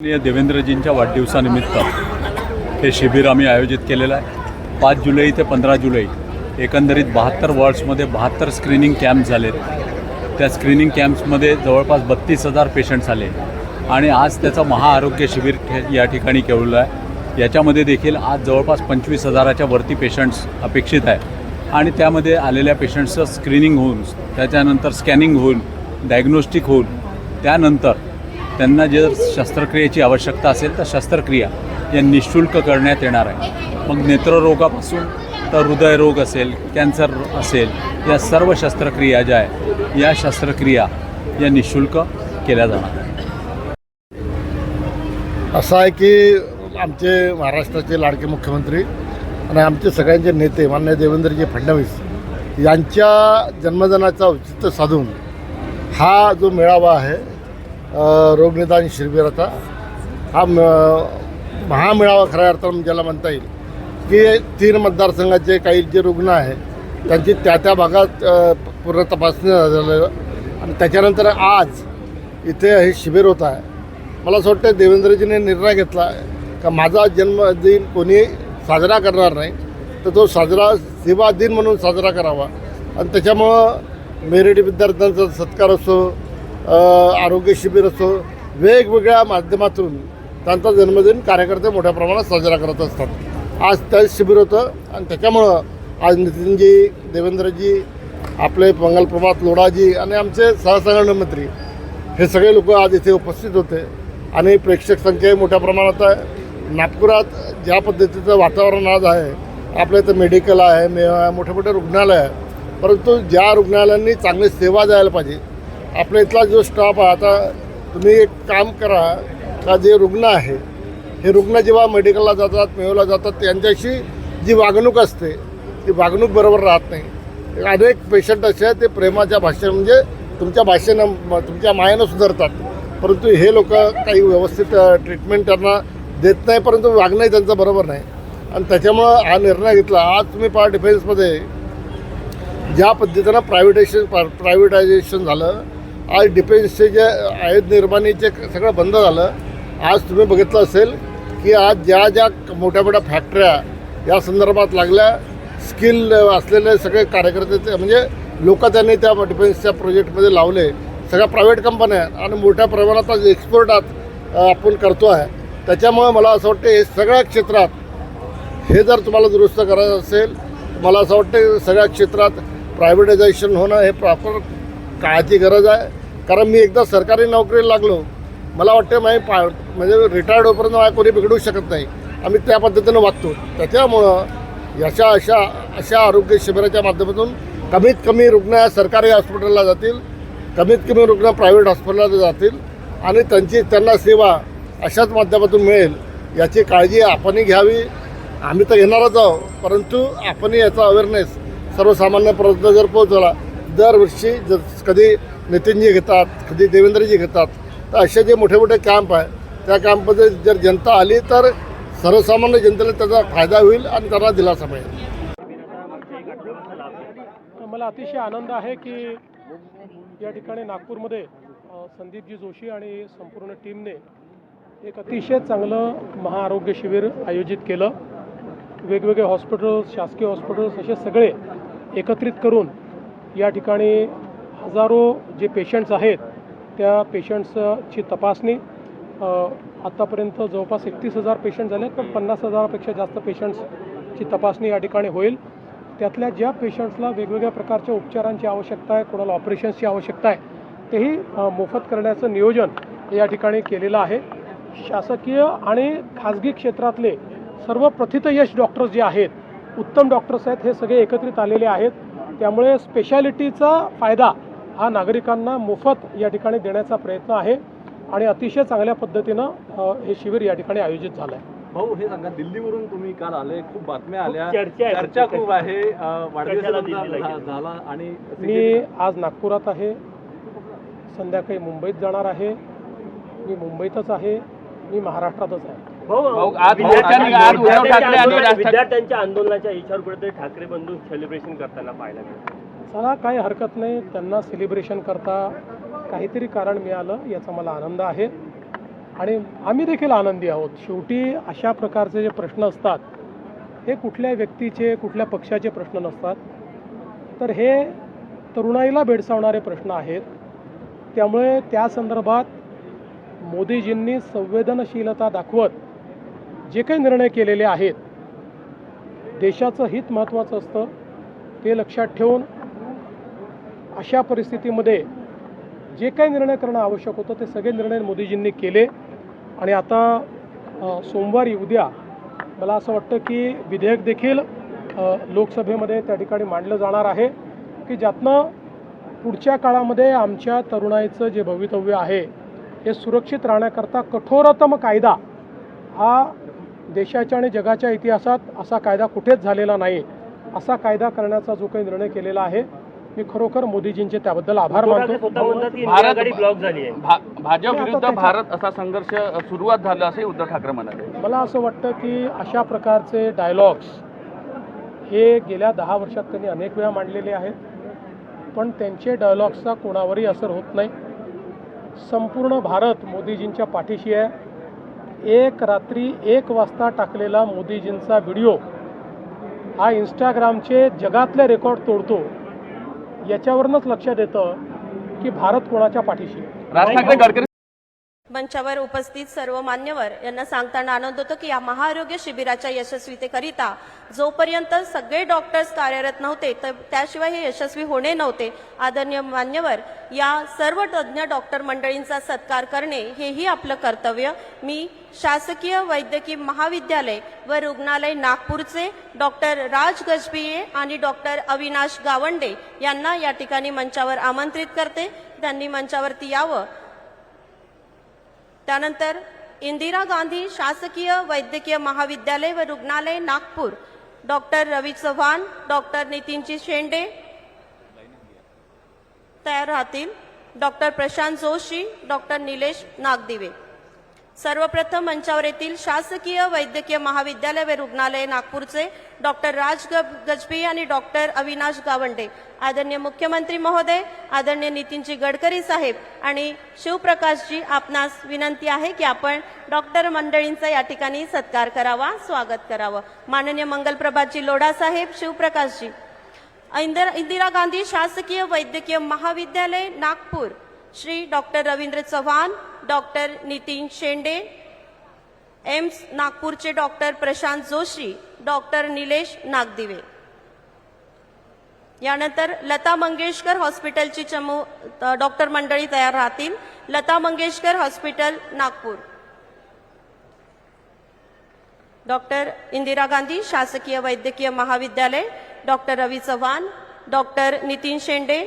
देवेंद्रजींच्या वाढदिवसानिमित्त हे शिबिर आम्ही आयोजित केलेलं आहे। 5 जुलै ते 15 जुलै एकंदरीत 72 वॉर्ड्समध्ये 72 स्क्रीनिंग कॅम्प झालेत। त्या स्क्रीनिंग कॅम्प्समध्ये जवळपास 32,000 पेशंट्स आले आणि आज त्याचं महाआरोग्य शिबिर या ठिकाणी केवलं आहे। याच्यामध्ये देखील आज जवळपास 25,000च्या वरती पेशंट्स अपेक्षित आहे आणि त्यामध्ये आलेल्या पेशंट्सचं स्क्रीनिंग होऊन त्याच्यानंतर स्कॅनिंग होऊन डायग्नोस्टिक होऊन त्यानंतर त्यांना जर शस्त्रक्रियेची आवश्यकता असेल तर शस्त्रक्रिया या निःशुल्क करण्यात येणार आहे। मग नेत्ररोगापासून तर हृदयरोग असेल, कॅन्सर असेल, या सर्व शस्त्रक्रिया ज्या आहे या शस्त्रक्रिया या निःशुल्क केल्या जाणार आहे। असं आहे की आमचे महाराष्ट्राचे लाडके मुख्यमंत्री आणि आमचे सगळ्यांचे नेते माननीय देवेंद्रजी फडणवीस यांच्या जन्मदिनाचा औचित्य साधून हा जो मेळावा आहे रोगनिदान शिबिराचा हा महामेळावा खऱ्या अर्थानं ज्याला म्हणता येईल की 3 मतदारसंघाचे काही जे रुग्ण आहेत त्यांची त्या भागात पूर्ण तपासणी झालेलं आणि त्याच्यानंतर आज इथे हे शिबिर होत आहे। मला असं वाटतं देवेंद्रजीने निर्णय घेतला का माझा जन्मदिन कोणी साजरा करणार नाही तर तो सेवा दिन म्हणून साजरा करावा आणि त्याच्यामुळं मेरिट विद्यार्थ्यांचा सत्कार असो, आरोग्य शिबिर असो, वेगवेगळ्या माध्यमातून त्यांचा जन्मदिन कार्यकर्ते मोठ्या प्रमाणात साजरा करत असतात। आज त्याच शिबिर होतं आणि त्याच्यामुळं आज नितीनजी, देवेंद्रजी, आपले मंगलप्रभात लोढाजी आणि आमचे सहसंघटन मंत्री हे सगळे लोक आज इथे उपस्थित होते आणि प्रेक्षक संख्या मोठ्या प्रमाणात आहे। नागपुरात ज्या पद्धतीचं वातावरण आज आहे, आपल्या इथं मेडिकल आहे, मोठे मोठे रुग्णालय आहे, परंतु ज्या रुग्णालयांनी चांगली सेवा द्यायला पाहिजे आपल्या इथला जो स्टाफ आहे, आता तुम्ही एक काम करा का जे रुग्ण आहे हे रुग्ण जेव्हा मेडिकलला जातात, मेयोला जातात, त्यांच्याशी जी वागणूक असते ती वागणूक बरोबर राहत नाही। अनेक पेशंट असे आहेत ते प्रेमाच्या भाषेने म्हणजे तुमच्या भाषेनं तुमच्या मायेनं सुधारतात, परंतु हे लोक काही व्यवस्थित ट्रीटमेंट त्यांना देत नाही, परंतु वागणंही त्यांचं बरोबर नाही आणि त्याच्यामुळं हा निर्णय घेतला। आज तुम्ही पहा डिफेन्समध्ये ज्या पद्धतीनं प्रायव्हेटायझेशन झालं, आज डिफेन्सचे जे आयुध निर्माणीचे सगळं बंद झालं। आज तुम्ही बघितलं असेल की आज ज्या मोठ्या मोठ्या फॅक्टऱ्या या संदर्भात लागल्या, स्किल असलेले सगळे कार्यकर्ते म्हणजे लोक त्यांनी त्या डिफेन्सच्या प्रोजेक्टमध्ये लावले, सगळ्या प्रायव्हेट कंपन्या आणि मोठ्या प्रमाणात आज एक्सपोर्ट आपण करतो आहे। त्याच्यामुळे मला असं वाटतं हे सगळ्या क्षेत्रात हे जर तुम्हाला दुरुस्त करायचं असेल, मला असं वाटतं सगळ्या क्षेत्रात प्रायव्हेटायझेशन होणं हे प्रॉपर काळाची गरज आहे। कारण मी एकदा सरकारी नोकरीला लागलो, मला वाटतं म्हणजे रिटायर्ड होईपर्यंत मला कोणी बिघडू शकत नाही, आम्ही त्या पद्धतीनं वागतो। त्याच्यामुळं अशा आरोग्य शिबिराच्या माध्यमातून कमीत कमी रुग्ण सरकारी हॉस्पिटलला जातील, कमीत कमी रुग्ण प्रायव्हेट हॉस्पिटलला जातील आणि त्यांना सेवा अशाच माध्यमातून मिळेल याची काळजी आपणही घ्यावी। आम्ही तर घेणारच आहोत, परंतु आपणही याचा अवेअरनेस सर्वसामान्यपर्यंत जर पोहोचवला, दरवर्षी जर कधी नितीनजी घेतात, कधी देवेंद्रजी घेतात, तर असे जे मोठे मोठे कॅम्प आहे त्या कॅम्पमध्ये जर जनता आली तर सर्वसामान्य जनतेला त्याचा फायदा होईल आणि त्यांना दिलासा मिळेल। मला अतिशय आनंद आहे की या ठिकाणी नागपूरमध्ये संदीपजी जोशी आणि संपूर्ण टीमने एक अतिशय चांगलं महाआरोग्य शिबिर आयोजित केलं। वेगवेगळे हॉस्पिटल्स, शासकीय हॉस्पिटल्स असे सगळे एकत्रित करून या ठिकाणी हजारो जे पेशंट्स आहेत त्या पेशंट्सची तपासणी आत्तापर्यंत जवळपास 31,000 पेशंट झाले, पण 50,000पेक्षा जास्त पेशंट्सची तपासणी या ठिकाणी होईल। त्यातल्या ज्या पेशंट्सला वेगवेगळ्या प्रकारच्या उपचारांची आवश्यकता आहे, कोणाला ऑपरेशन्सची आवश्यकता आहे, तेही मोफत करण्याचं नियोजन या ठिकाणी केलेलं आहे। शासकीय आणि खाजगी क्षेत्रातले सर्व प्रथितयश डॉक्टर्स जे आहेत, उत्तम डॉक्टर्स आहेत, हे सगळे एकत्रित आलेले आहेत। त्यामुळे स्पेशालिटीचा फायदा हा नागरिकांना मोफत या ठिकाणी देण्याचा प्रयत्न आहे आणि अतिशय चांगल्या पद्धतीनं हे शिबिर या ठिकाणी आयोजित झालं आहे। भाऊ, हे सांगा, दिल्लीवरून तुम्ही काल आले, खूप बातम्या आल्या, चर्चा खूप आहे, वाढदिवस झाला आणि मी आज नागपुरात आहे, संध्याकाळी मुंबईत जाणार आहे, मी मुंबईतच आहे, मी महाराष्ट्रातच आहे। विद्यार्थ्यांच्या आंदोलनाच्या इच्छावर कुठेतरी ठाकरे बंधू सेलिब्रेशन करताना पाहायला मिळतं। चला, काही हरकत नाही, त्यांना सेलिब्रेशन करता काहीतरी कारण मिळालं याचा मला आनंद आहे आणि आम्ही देखील आनंदी आहोत. शेवटी अशा प्रकारचे जे प्रश्न असतात हे कुठल्या व्यक्तीचे कुठल्या पक्षाचे प्रश्न नसतात, तर हे तरुणाईला भेडसावणारे प्रश्न आहेत. त्यामुळे त्या संदर्भात मोदीजींनी संवेदनशीलता दाखवत जे काही निर्णय केलेले आहेत, देशाचं हित महत्त्वाचं असतं ते लक्षात ठेवून अशा परिस्थितीमध्ये जे काही निर्णय करणं आवश्यक होतं ते सगळे निर्णय मोदीजींनी केले. आणि आता सोमवारी उद्या मला असं वाटतं की विधेयक देखील लोकसभेमध्ये त्या ठिकाणी मांडलं जाणार आहे की ज्यातनं पुढच्या काळामध्ये आमच्या तरुणाईचं जे भवितव्य आहे हे सुरक्षित राहण्याकरता कठोरतम कायदा हा देशाच्या आणि जगाच्या इतिहासात असा कायदा कुठेच झालेला नाही, असा कायदा करण्याचा जो काही निर्णय केलेला आहे मी खरोखर मोदीजींचे त्याबद्दल आभार मानतो. स्वतः म्हणतात की इंदिरा आघाडी ब्लॉक झाली आहे. भाजप विरुद्ध भारत असा संघर्ष सुरुवात झाला असे उद्धव ठाकरे म्हणाले. मला असं वाटतं की अशा प्रकारचे डायलॉग्स हे गेल्या 10 वर्षात त्यांनी अनेक वेळा मांडलेले आहेत, पण त्यांचे डायलॉग्सचा कोणावरही असर होत नाही. संपूर्ण भारत मोदीजींच्या पाठीशी आहे. एक रात्री 1 वाजता टाकलेला मोदीजींचा व्हिडिओ हा इंस्टाग्रामचे जगातले रेकॉर्ड तोडतो. याच्यावरूनच लक्षात येतं की भारत कोणाच्या पाठीशी आहे. राज ठाकरे गडकरी मंचावर उपस्थित सर्व मान्यवर यांना सांगताना आनंद होतो की या महाआरोग्य शिबिराच्या यशस्वीतेकरिता जोपर्यंत सगळे डॉक्टर्स कार्यरत नव्हते तर त्याशिवाय हे यशस्वी होणे नव्हते. आदरणीय मान्यवर, या सर्व तज्ज्ञ डॉक्टर मंडळींचा सत्कार करणे हेही आपलं कर्तव्य. मी शासकीय वैद्यकीय महाविद्यालय व रुग्णालय नागपूरचे डॉक्टर राज गजभिये आणि डॉक्टर अविनाश गावंडे यांना या ठिकाणी मंचावर आमंत्रित करते. त्यांनी मंचावरती यावं. त्यानंतर इंदिरा गांधी शासकीय वैद्यकीय महाविद्यालय व रुग्णालय नागपूर डॉक्टर रवी चव्हाण, डॉक्टर नितीनजी शेंडे तयार राहतील. Doctor Prashant Joshi, doctor Nilesh Nagdive. सर्वप्रथम मंचावर येथील शासकीय वैद्यकीय महाविद्यालय व रुग्णालय नागपूरचे डॉक्टर राज गजभिये आणि डॉक्टर अविनाश गावंडे. आदरणीय मुख्यमंत्री महोदय, आदरणीय नितीनजी गडकरी साहेब आणि शिवप्रकाशजी, आपणास विनंती आहे की आपण डॉक्टर मंडळींचा या ठिकाणी सत्कार करावा, स्वागत करावं. माननीय मंगलप्रभातजी लोढा साहेब, शिवप्रकाशजी. इंदिरा गांधी शासकीय वैद्यकीय महाविद्यालय नागपूर श्री डॉक्टर रवींद्र चव्हाण, डॉक्टर नितीन शेंडे. एम्स नागपूरचे डॉक्टर प्रशांत जोशी, डॉक्टर निलेश नागदिवे. यानंतर लता मंगेशकर हॉस्पिटलची डॉक्टर मंडळी तयार राहतील. लता मंगेशकर हॉस्पिटल नागपूर. डॉक्टर इंदिरा गांधी शासकीय वैद्यकीय महाविद्यालय डॉक्टर रवी चव्हाण, डॉक्टर नितीन शेंडे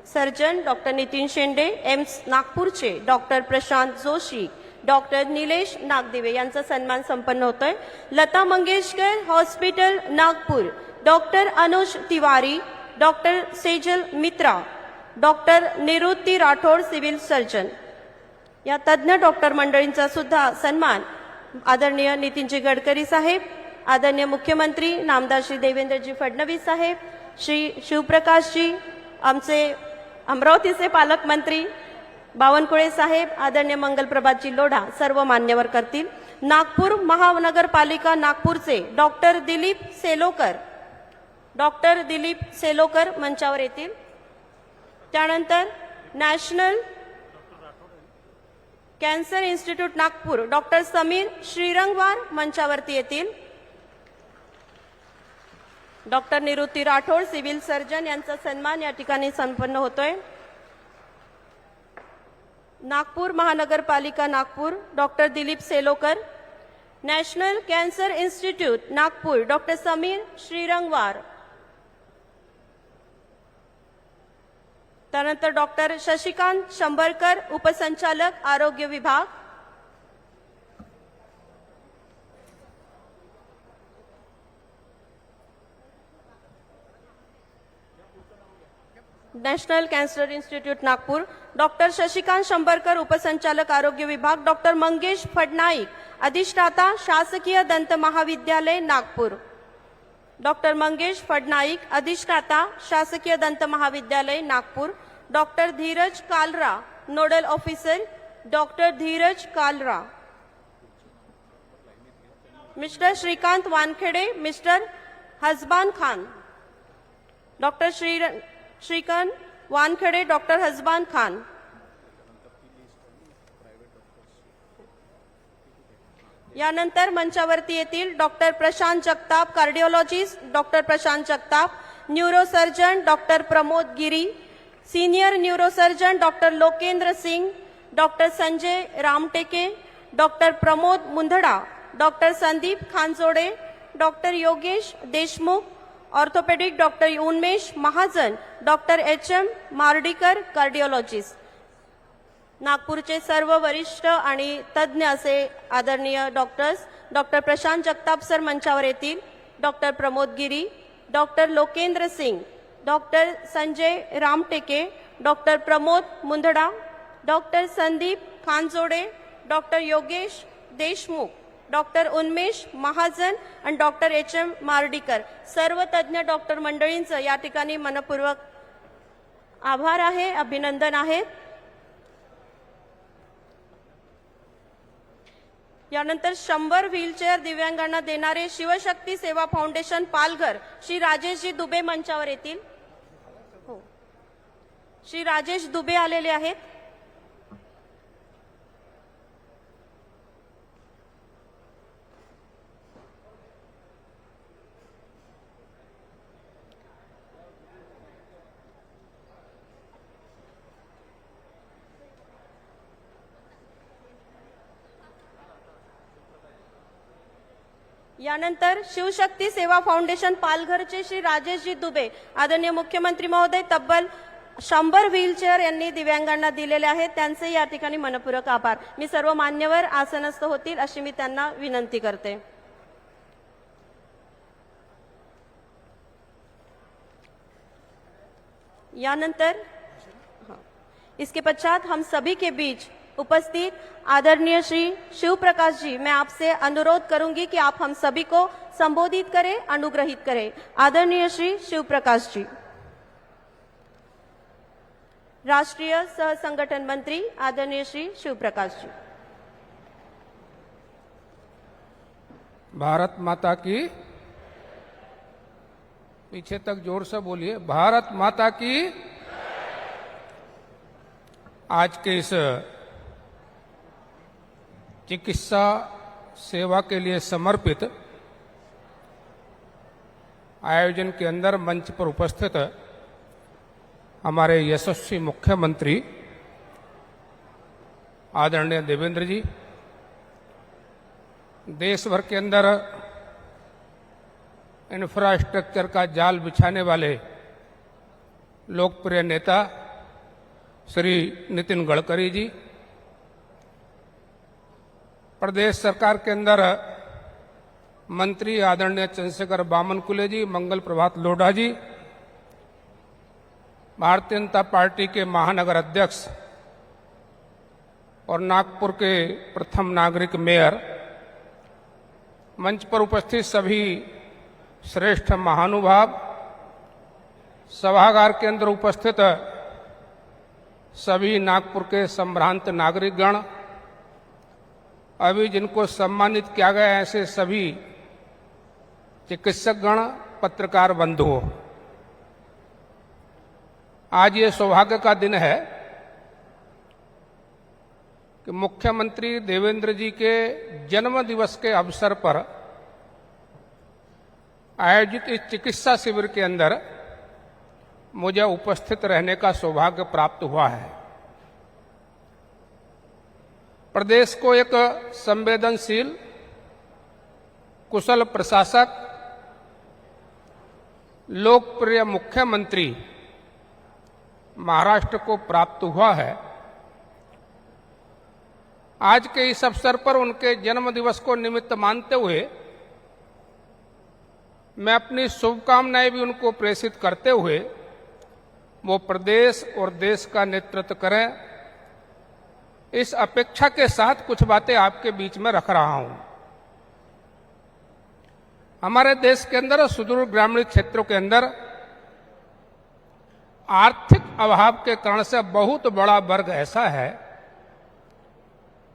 सर्जन, डॉक्टर नितीन शेंडे. एम्स नागपूरचे डॉक्टर प्रशांत जोशी, डॉक्टर निलेश नागदिवे यांचा सन्मान संपन्न होतोय. Lata Mangeshkar hospital Nagpur doctor Anuj Tiwari, doctor Sejal मित्रा, doctor Nivrutti Rathod civil surgeon. या तज्ज्ञ डॉक्टर मंडळींचा सुद्धा सन्मान आदरणीय नितीनजी गडकरी साहेब, आदरणीय मुख्यमंत्री नामदार श्री देवेंद्रजी फडणवीस साहेब, श्री शिवप्रकाशजी, आमचे अमरावतीचे पालकमंत्री बावनकुळे साहेब, आदरणीय मंगलप्रभातजी लोढा सर्व मान्यवर करतील. नागपूर महानगरपालिका नागपूरचे डॉक्टर दिलीप सेलोकर, डॉक्टर दिलीप सेलोकर मंचावर येतील. त्यानंतर national cancer institute Nagpur doctor Sameer Shrirangwar मंचावरती येतील. Doctor Nivrutti Rathod civil surgeon यांचा सन्मान या ठिकाणी संपन्न होतोय. नागपूर महानगरपालिका Nagpur doctor Dilip Selokar. National cancer institute Nagpur doctor Sameer Shrirangwar. त्यानंतर डॉक्टर शशिकांत शंभरकर उपसंचालक आरोग्य विभाग. National cancer institute Nagpur doctor Shashikant Shambharkar उपसंचालक आरोग्य विभाग. डॉक्टर मंगेश फडनाईक अधिष्ठाता शासकीय दंत महाविद्यालय नागपूर. डॉक्टर मंगेश फडनाईक अधिष्ठाता शासकीय दंत महाविद्यालय Nagpur. Doctor Dheeraj Kalra nodal officer Dr. Dheeraj Kalra, Mr. Shrikant Wankhede, Mr. Hasban Khan, Dr. Shrikant Wankhede, Dr. Hasban Khan. यानंतर मंचावरती येतील doctor Prashant Jagtap, cardiologist doctor Prashant Jagtap, neurosurgeon doctor Pramod Giri, senior neurosurgeon doctor Lokendra Singh, doctor Sanjay Ramteke, doctor Pramod Mundada, doctor Sandeep Khanjode, doctor Yogesh Deshmukh, orthopaedic doctor Unmesh Mahajan, doctor HM Mardikar, cardiologist. नागपूरचे सर्व वरिष्ठ आणि तज्ज्ञ असे आदरणीय doctors doctor Prashant Jagtap sir मंचावर येतील. Doctor Pramod Giri, doctor Lokendra Singh, doctor Sanjay Ramteke, doctor Pramod Mundada, doctor Sandeep Khanjode, doctor Yogesh Deshmukh, doctor Unmesh Mahajan आणि डॉक्टर HM मार्डीकर सर्व तज्ज्ञ डॉक्टर मंडळींचं या ठिकाणी मनपूर्वक आभार आहे, अभिनंदन आहे. यानंतर 100 व्हीलचेअर दिव्यांगांना देणारे शिवशक्ती सेवा फाउंडेशन पालघर श्री राजेशजी दुबे मंचावर येतील. हो, श्री राजेश दुबे आलेले आहेत. यानंतर शिवशक्ती सेवा फाउंडेशन पालघरचे श्री राजेशजी दुबे आदरणीय मुख्यमंत्री महोदय तब्बल 100 व्हीलचेअर यांनी दिव्यांगांना दिलेले आहेत. त्यांचे या ठिकाणी मनपूर्वक आभार. मी सर्व मान्यवर आसनस्थ होतील अशी मी त्यांना विनंती करते. यानंतर इसके पश्चात हम सभी के बीच उपस्थित आदरणीय श्री शिव प्रकाश जी, मैं आपसे अनुरोध करूंगी कि आप हम सभी को संबोधित करें, अनुग्रहित करें. आदरणीय श्री शिव प्रकाश जी. राष्ट्रीय सह संगठन मंत्री आदरणीय श्री शिव प्रकाश जी. भारत माता की, पीछे तक जोर से बोलिए, भारत माता की. आज के इस चिकित्सा सेवा के लिए समर्पित आयोजन के अंदर मंच पर उपस्थित हमारे यशस्वी मुख्यमंत्री आदरणीय देवेंद्र जी, देश भर के अंदर इंफ्रास्ट्रक्चर का जाल बिछाने वाले लोकप्रिय नेता श्री नितिन गडकरी जी, प्रदेश सरकार के अंदर मंत्री आदरणीय चंद्रशेखर बामनकुले जी, मंगल प्रभात लोढ़ा जी, भारतीय जनता पार्टी के महानगर अध्यक्ष और नागपुर के प्रथम नागरिक मेयर, मंच पर उपस्थित सभी श्रेष्ठ महानुभाव, सभागार के अंदर उपस्थित सभी नागपुर के संभ्रांत नागरिकगण, अभी जिनको सम्मानित किया गया ऐसे सभी चिकित्सकगण, पत्रकार बंधुओं, आज ये सौभाग्य का दिन है कि मुख्यमंत्री देवेंद्र जी के जन्म दिवस के अवसर पर आयोजित इस चिकित्सा शिविर के अंदर मुझे उपस्थित रहने का सौभाग्य प्राप्त हुआ है. प्रदेश को एक संवेदनशील, कुशल प्रशासक, लोकप्रिय मुख्यमंत्री महाराष्ट्र को प्राप्त हुआ है. आज के इस अवसर पर उनके जन्म दिवस को निमित्त मानते हुए मैं अपनी शुभकामनाएं भी उनको प्रेषित करते हुए वो प्रदेश और देश का नेतृत्व करें, इस अपेक्षा के साथ कुछ बातें आपके बीच में रख रहा हूं. हमारे देश के अंदर सुदूर ग्रामीण क्षेत्रों के अंदर आर्थिक अभाव के कारण से बहुत बड़ा वर्ग ऐसा है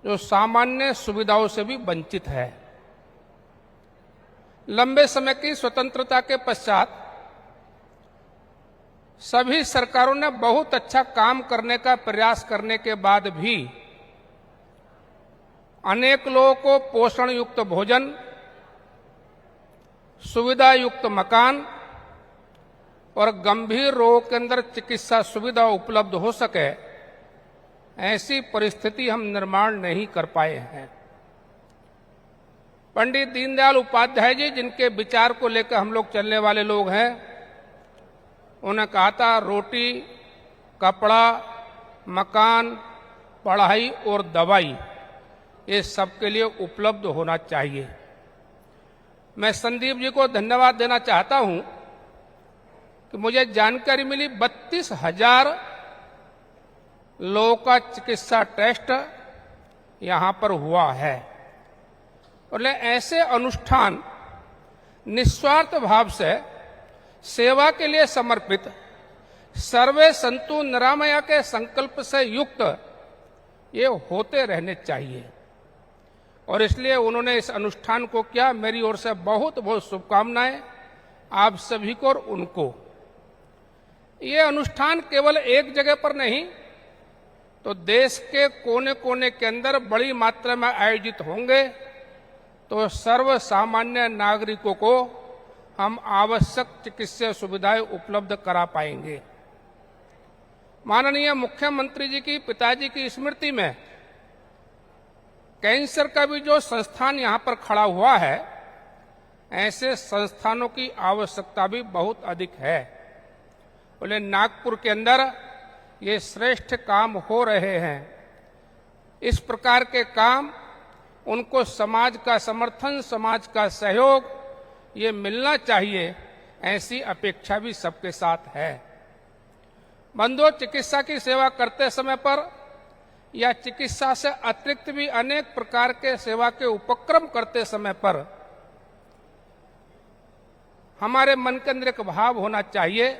जो सामान्य सुविधाओं से भी वंचित है। लंबे समय की स्वतंत्रता के पश्चात सभी सरकारों ने बहुत अच्छा काम करने का प्रयास करने के बाद भी अनेक लोगों को पोषण युक्त भोजन, सुविधा युक्त मकान और गंभीर रोगों के अंदर चिकित्सा सुविधा उपलब्ध हो सके, ऐसी परिस्थिति हम निर्माण नहीं कर पाए हैं। पंडित दीनदयाल उपाध्याय जी, जिनके विचार को लेकर हम लोग चलने वाले लोग हैं, उन्होंने कहा था रोटी, कपड़ा, मकान, पढ़ाई और दवाई ये सबके लिए उपलब्ध होना चाहिए। मैं संदीप जी को धन्यवाद देना चाहता हूं कि मुझे जानकारी मिली 32,000 लोगों का चिकित्सा टेस्ट यहां पर हुआ है। और ऐसे अनुष्ठान निस्वार्थ भाव से सेवा के लिए समर्पित, सर्वे संतु निरामया के संकल्प से युक्त ये होते रहने चाहिए। और इसलिए उन्होंने इस अनुष्ठान को किया। मेरी ओर से बहुत बहुत शुभकामनाएं आप सभी को और उनको। ये अनुष्ठान केवल एक जगह पर नहीं, तो देश के कोने कोने के अंदर बड़ी मात्रा में आयोजित होंगे, तो सर्व सामान्य नागरिकों को हम आवश्यक चिकित्सा सुविधाएं उपलब्ध करा पाएंगे। माननीय मुख्यमंत्री जी की पिताजी की स्मृति में कैंसर का भी जो संस्थान यहां पर खड़ा हुआ है, ऐसे संस्थानों की आवश्यकता भी बहुत अधिक है। बोले नागपुर के अंदर ये श्रेष्ठ काम हो रहे हैं। इस प्रकार के काम, उनको समाज का समर्थन, समाज का सहयोग ये मिलना चाहिए, ऐसी अपेक्षा भी सबके साथ है। बंधुओं, चिकित्सा की सेवा करते समय पर या चिकित्सा से अतिरिक्त भी अनेक प्रकार के सेवा के उपक्रम करते समय पर हमारे मन के अंदर एक भाव होना चाहिए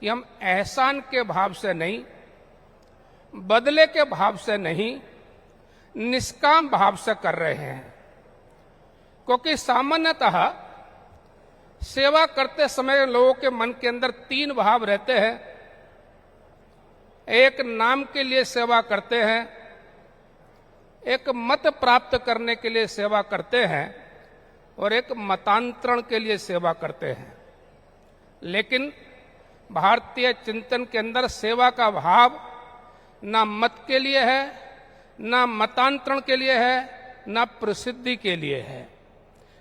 कि हम एहसान के भाव से नहीं, बदले के भाव से नहीं, निष्काम भाव से कर रहे हैं। क्योंकि सामान्यतः सेवा करते समय लोगों के मन के अंदर 3 भाव रहते हैं। एक नाम के लिए सेवा करते हैं, एक मत प्राप्त करने के लिए सेवा करते हैं और एक मतांतरण के लिए सेवा करते हैं। लेकिन भारतीय चिंतन के अंदर सेवा का भाव ना मत के लिए है, ना मतांतरण के लिए है, ना प्रसिद्धि के लिए है।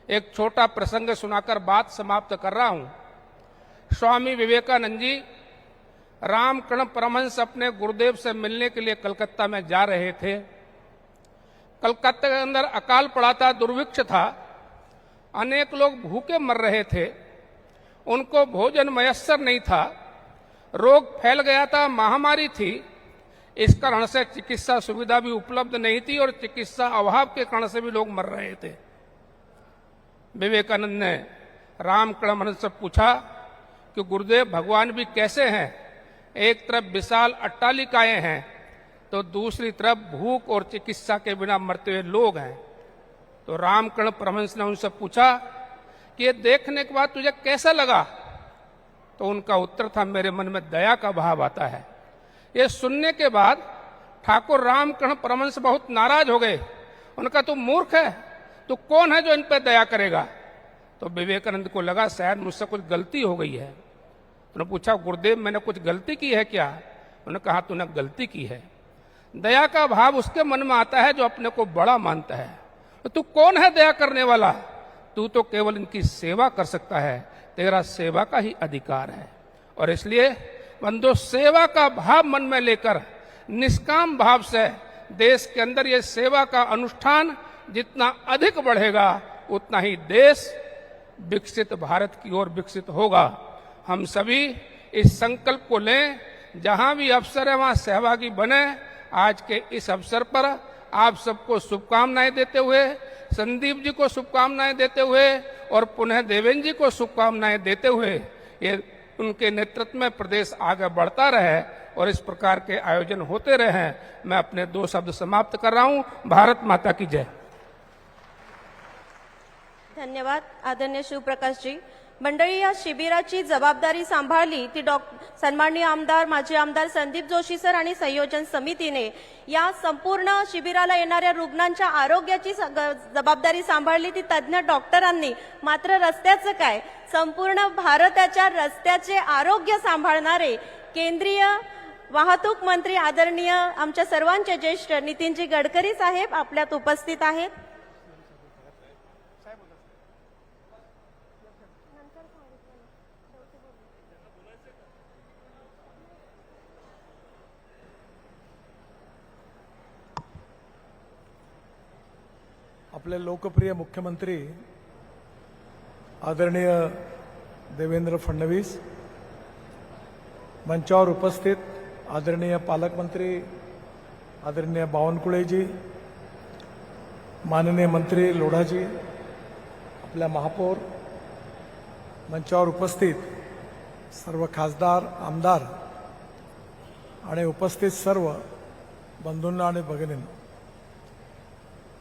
एक छोटा प्रसंग सुनाकर बात समाप्त कर रहा हूं। स्वामी विवेकानंद जी रामकृष्ण परमहंस अपने गुरुदेव से मिलने के लिए कलकत्ता में जा रहे थे। कलकत्ता के अंदर अकाल पड़ा था, दुर्भिक्ष था, अनेक लोग भूखे मर रहे थे, उनको भोजन मयस्सर नहीं था, रोग फैल गया था, महामारी थी। इस कारण से चिकित्सा सुविधा भी उपलब्ध नहीं थी और चिकित्सा अभाव के कारण से भी लोग मर रहे थे। विवेकानंद ने रामकृष्ण परमहंस से पूछा कि गुरुदेव, भगवान भी कैसे हैं? एक तरफ विशाल अट्टालिकाएं हैं, तो दूसरी तरफ भूख और चिकित्सा के बिना मरते हुए लोग हैं। तो रामकृष्ण परमहंस ने उनसे पूछा कि ये देखने के बाद तुझे कैसा लगा? तो उनका उत्तर था, मेरे मन में दया का भाव आता है। ये सुनने के बाद ठाकुर रामकृष्ण परमहंस बहुत नाराज हो गए। उनका तू मूर्ख है, तू कौन है जो इन पर दया करेगा? तो विवेकानंद को लगा शायद मुझसे कुछ गलती हो गई है। उन्होंने पूछा, गुरुदेव मैंने कुछ गलती की है क्या? उन्होंने कहा, तूने गलती की है। दया का भाव उसके मन में आता है जो अपने को बड़ा मानता है। तो तू कौन है दया करने वाला? तू तो केवल इनकी सेवा कर सकता है, तेरा सेवा का ही अधिकार है। और इसलिए बंधु, सेवा का भाव मन में लेकर निष्काम भाव से देश के अंदर ये सेवा का अनुष्ठान जितना अधिक बढ़ेगा, उतना ही देश विकसित भारत की ओर विकसित होगा। हम सभी इस संकल्प को लें, जहां भी अवसर है वहां सहभागी बने। आज के इस अवसर पर आप सबको शुभकामनाएं देते हुए, संदीप जी को शुभकामनाएं देते हुए और पुनः देवेंद्र जी को शुभकामनाएं देते हुए ये उनके नेतृत्व में प्रदेश आगे बढ़ता रहे और इस प्रकार के आयोजन होते रहे। मैं अपने 2 शब्द समाप्त कर रहा हूं। भारत माता की जय। धन्यवाद आदरणीय शिवप्रकाश जी। मंडळी, या शिबिराची जबाबदारी सांभाळली ती सन्माननीय आमदार माजी आमदार संदीप जोशी सर आणि संयोजन समितीने। या संपूर्ण शिबिराला येणाऱ्या रुग्णांच्या आरोग्याची जबाबदारी सांभाळली ती तज्ञ डॉक्टरांनी। मात्र रस्त्याचं काय, संपूर्ण भारताच्या रस्त्याचे आरोग्य सांभाळणारे केंद्रीय वाहतूक मंत्री आदरणीय आमच्या सर्वांचे ज्येष्ठ नितीनजी गडकरी साहेब आपल्यात उपस्थित आहेत। आपले लोकप्रिय मुख्यमंत्री आदरणीय देवेंद्र फडणवीस, मंचावर उपस्थित आदरणीय पालकमंत्री आदरणीय बावनकुळेजी, माननीय मंत्री लोढाजी, आपल्या महापौर, मंचावर उपस्थित सर्व खासदार आमदार आणि उपस्थित सर्व बंधूंना आणि भगिनींना,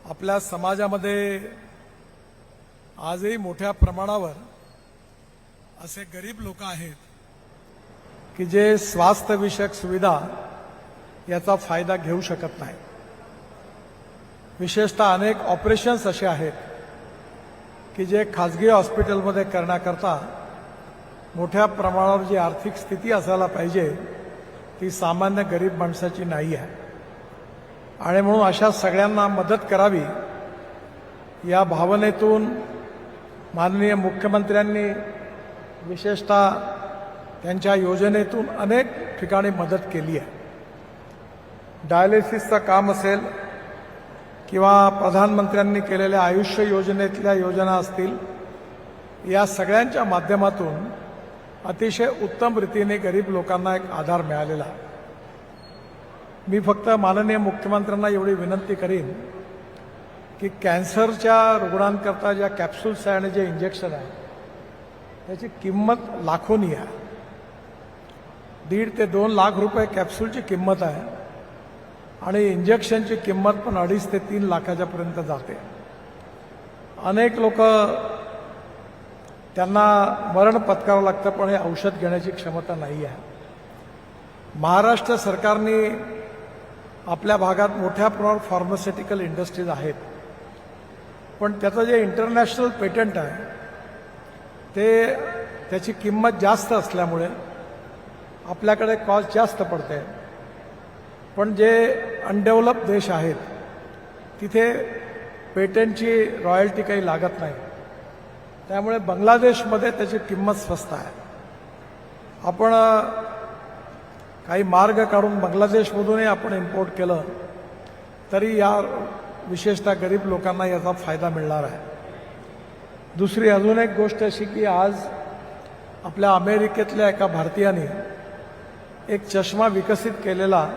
आपल्या समाजामध्ये आजही मोठ्या प्रमाणावर असे गरीब लोक आहेत की जे स्वास्थ्यविषयक सुविधा याचा फायदा घेऊ शकत नाही। विशेषतः अनेक ऑपरेशन्स असे आहेत की जे खाजगी हॉस्पिटलमध्ये करण्याकरता मोठ्या प्रमाणावर जी आर्थिक स्थिती असायला पाहिजे ती सामान्य गरीब माणसाची नाही आहे आणि म्हणून अशा सगळ्यांना मदत करावी या भावनेतून माननीय मुख्यमंत्र्यांनी विशेषतः त्यांच्या योजनेतून अनेक ठिकाणी मदत केली आहे। डायलिसिसचं काम असेल किंवा प्रधानमंत्र्यांनी केलेल्या आयुष्य योजनेतल्या योजना असतील, या सगळ्यांच्या माध्यमातून अतिशय उत्तम रीतीने गरीब लोकांना एक आधार मिळालेला आहे। मी फक्त माननीय मुख्यमंत्र्यांना एवढी विनंती करीन की कॅन्सरच्या रुग्णांकरता ज्या कॅप्सूल्स आहे आणि जे इंजेक्शन आहे त्याची किंमत लाखोनी आहे। 1.5 ते 2 लाख रुपये कॅप्सूलची किंमत आहे आणि इंजेक्शनची किंमत पण 2.5 ते 3 लाखाच्या पर्यंत जाते। अनेक लोक त्यांना मरण पत्करावं लागतं पण हे औषध घेण्याची क्षमता नाही आहे। महाराष्ट्र सरकारने आपल्या भागात मोठ्या प्रमाणात फार्मास्युटिकल इंडस्ट्रीज आहेत, पण त्याचं जे इंटरनॅशनल पेटंट आहे त्याची किंमत जास्त असल्यामुळे आपल्याकडे कॉस्ट जास्त पडते। पण जे अनडेव्हलप देश आहेत तिथे पेटंटची रॉयल्टी काही लागत नाही, त्यामुळे बांगलादेशमध्ये त्याची किंमत स्वस्त आहे। आपण काही मार्ग काढून बांगलादेशमधूनही आपण इम्पोर्ट केलं तरी या विशेषतः गरीब लोकांना याचा फायदा मिळणार आहे। दुसरी अजून एक गोष्ट अशी की आज आपल्या अमेरिकेतल्या एका भारतीयाने एक चष्मा विकसित केलेला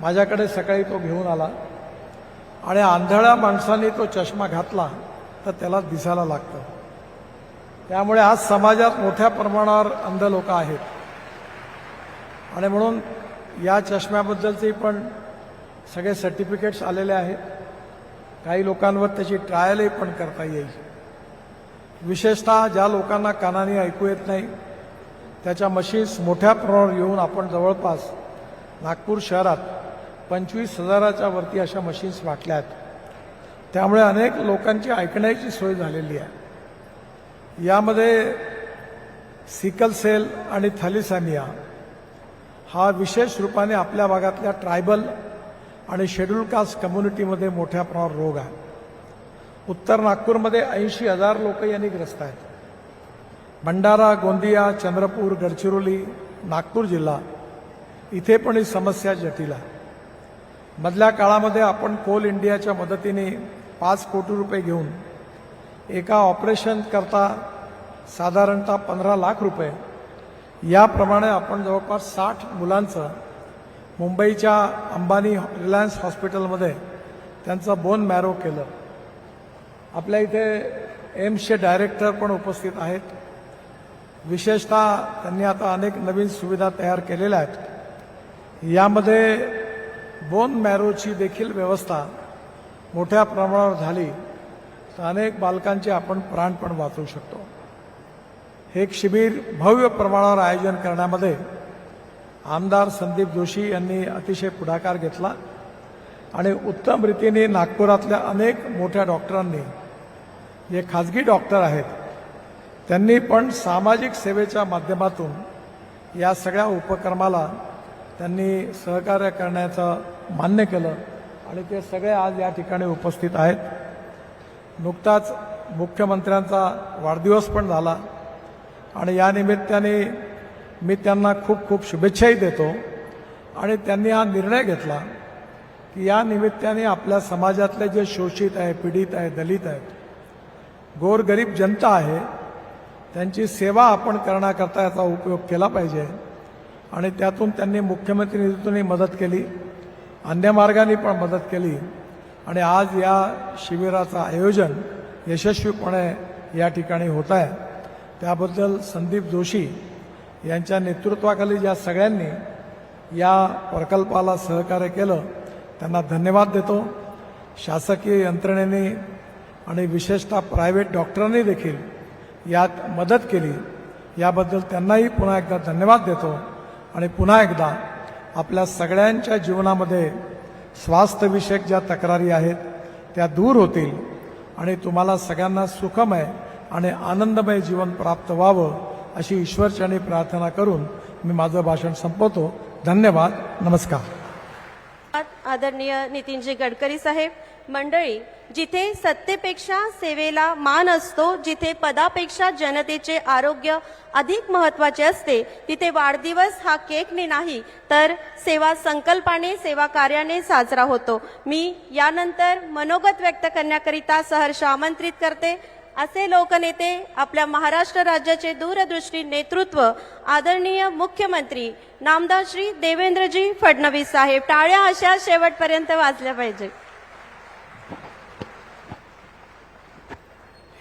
माझ्याकडे सकाळी तो घेऊन आला आणि आंधळ्या माणसाने तो चष्मा घातला तर त्याला दिसायला लागतं। त्यामुळे आज समाजात मोठ्या प्रमाणावर अंध लोक आहेत आणि म्हणून या चष्म्याबद्दलचे पण सगळे सर्टिफिकेट्स आलेले आहेत। काही लोकांवर त्याची ट्रायलही पण करता येईल। विशेषतः ज्या लोकांना कानाने ऐकू येत नाही त्याच्या मशीन्स मोठ्या प्रमाणावर येऊन आपण जवळपास नागपूर शहरात 25,000च्या वरती अशा मशीन्स वाटल्या आहेत। त्यामुळे अनेक लोकांची ऐकण्याची सोय झालेली आहे। यामध्ये सिकल सेल आणि थॅलिसेमिया हा विशेष रूपाने आपल्या भागातल्या ट्रायबल आणि शेड्यूल कास्ट कम्युनिटीमध्ये मोठ्या प्रमाणावर रोग आहे। उत्तर नागपूरमध्ये 80,000 लोक यांनी ग्रस्त आहेत। भंडारा, गोंदिया, चंद्रपूर, गडचिरोली, नागपूर जिल्हा इथे पण ही समस्या जटिल आहे। मधल्या काळामध्ये आपण कोल इंडियाच्या मदतीने 5 कोटी रुपये घेऊन एका ऑपरेशन करता साधारणतः 15 लाख रुपये याप्रमाणे आपण जवळपास 60 मुलांचं मुंबईच्या अंबानी रिलायन्स हॉस्पिटलमध्ये त्यांचं बोन मॅरो केलं। आपल्या इथे एम्सचे डायरेक्टर पण उपस्थित आहेत। विशेषतः त्यांनी आता अनेक नवीन सुविधा तयार केलेल्या आहेत. यामध्ये बोन मॅरोची देखील व्यवस्था मोठ्या प्रमाणावर झाली तर अनेक बालकांचे आपण प्राण पण वाचवू शकतो. हे एक शिबिर भव्य प्रमाणावर आयोजन करण्यामध्ये आमदार संदीप जोशी यांनी अतिशय पुढाकार घेतला आणि उत्तम रीतीने नागपुरातल्या अनेक मोठ्या डॉक्टरांनी, जे खाजगी डॉक्टर आहेत, त्यांनी पण सामाजिक सेवेच्या माध्यमातून या सगळ्या उपक्रमाला त्यांनी सहकार्य करण्याचं मान्य केलं आणि ते सगळे आज या ठिकाणी उपस्थित आहेत. नुकताच मुख्यमंत्र्यांचा वाढदिवस पण झाला आणि या निमित्ताने मी त्यांना खूप खूप शुभेच्छाही देतो. आणि त्यांनी हा निर्णय घेतला की या निमित्ताने आपल्या समाजातले जे शोषित आहे, पीडित आहे, दलित आहेत, गोरगरीब जनता आहे, त्यांची सेवा आपण करण्याकरता याचा उपयोग केला पाहिजे. आणि त्यातून त्यांनी मुख्यमंत्री निधीतूनही मदत केली, अन्य मार्गाने पण मदत केली आणि आज या शिबिराचं आयोजन यशस्वीपणे या ठिकाणी होत आहे. त्याबद्दल संदीप जोशी यांच्या नेतृत्वाखाली ज्या सगळ्यांनी या प्रकल्पाला सहकार्य केलं त्यांना धन्यवाद देतो. शासकीय यंत्रणेने आणि विशेषतः प्रायव्हेट डॉक्टरांनी देखील यात मदत केली, याबद्दल त्यांनाही पुन्हा एकदा धन्यवाद देतो. आणि पुन्हा एकदा आपल्या सगळ्यांच्या जीवनामध्ये स्वास्थ्यविषयक ज्या तक्रारी आहेत त्या दूर होतील आणि तुम्हाला सगळ्यांना सुखमय आणि आनंदमय जीवन प्राप्त व्हावं अशी ईश्वरचरणी प्रार्थना करून मी माझं भाषण संपवतो. धन्यवाद. नमस्कार. आदरणीय नितीनजी गडकरी साहेब. मंडळी, जिथे सत्तेपेक्षा सेवेला मान असतो, जिथे पदापेक्षा जनतेचे आरोग्य अधिक महत्त्वाचे असते, तिथे वाढदिवस हा केकने नाही तर सेवा संकल्पाने, सेवा कार्याने साजरा होतो. मी यानंतर मनोगत व्यक्त करण्याकरिता सहर्ष आमंत्रित करते असे लोकनेते, आपल्या महाराष्ट्र राज्याचे दूरदृष्टी नेतृत्व, आदरणीय मुख्यमंत्री नामदार श्री देवेंद्रजी फडणवीस साहेब. टाळ्या अशा शेवटपर्यंत वाजल्या पाहिजे.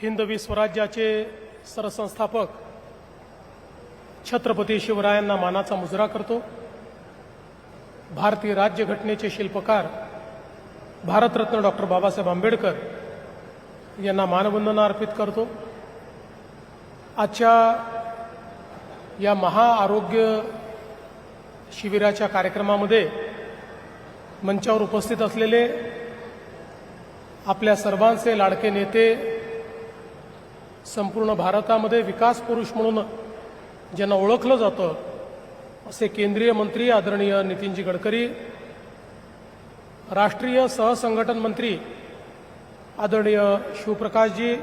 हिंदवी स्वराज्याचे सरसंस्थापक छत्रपती शिवरायांना मानाचा मुजरा करतो. भारतीय राज्यघटनेचे शिल्पकार भारतरत्न डॉक्टर बाबासाहेब आंबेडकर यांना मानवंदना अर्पित करतो. आजच्या या महाआरोग्य शिबिराच्या कार्यक्रमामध्ये मंचावर उपस्थित असलेले आपल्या सर्वांचे लाडके नेते, संपूर्ण भारतामध्ये विकास पुरुष म्हणून ज्यांना ओळखलं जातं असे केंद्रीय मंत्री आदरणीय नितीनजी गडकरी, राष्ट्रीय सहसंघटन मंत्री आदरणीय शिवप्रकाशजी,